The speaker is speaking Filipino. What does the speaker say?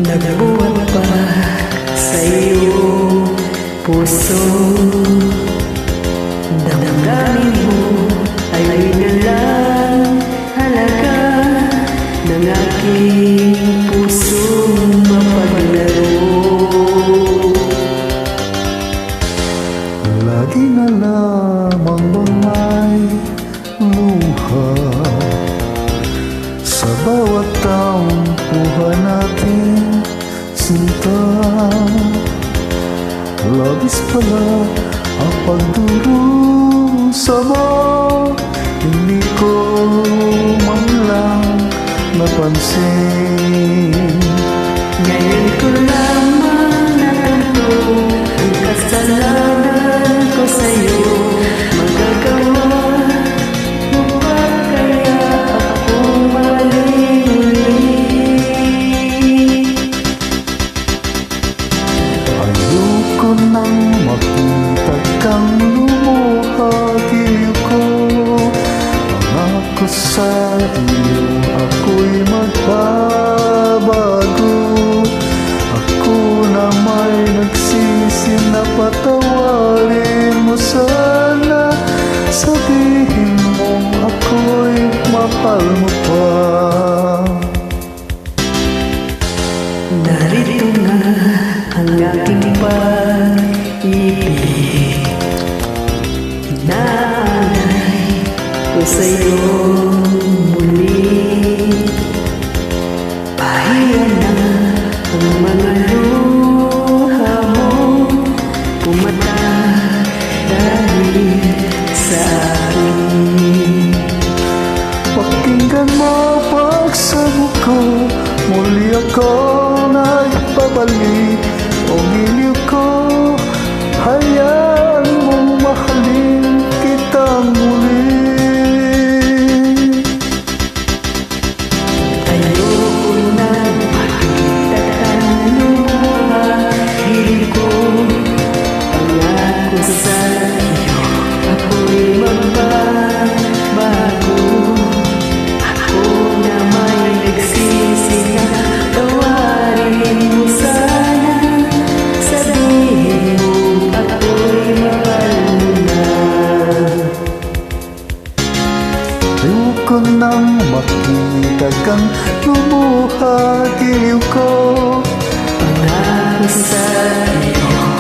nagbuhat pa sa iyong puso. Damdamin mo ay nalang halaga ng aking pusong mapaglaro. Lagi na lamang bang may luha sa bawat tampuhan natin, sinta. Labis pala ang pagdurusa mo, hindi ko man lang napansin. Ngayon ko lamang natanto ang kasalanan ko sa'yo. Magagawa mo ba kaya akong mali-muli? Ayoko nang makita kang lumuhagil ko. Pangako sa iyo ako'y magbabago. Ako na may nagsisi na patawarin mo sana. Sabihin mong ako'y mahal mo pa. Narito nga ang aking pag-ibig, inaanay ko sa'yo muli. Pahiya na ang mga luha mo, pumatay dahil sa akin. Pakinggan mo pagsabog ko, muli ako na ipabalik. O giliw ko, hayaan mong mahalin kitang muli. Ayoko na makita kang lumahil ko. Pangako sa iyo ako'y magbabago. Ako na may nagsisi na tawarin mo sana. Sabihin mo ako'y mahal mo na. Ayoko nang makita kang lumuhagil ko. Pangako sa iyo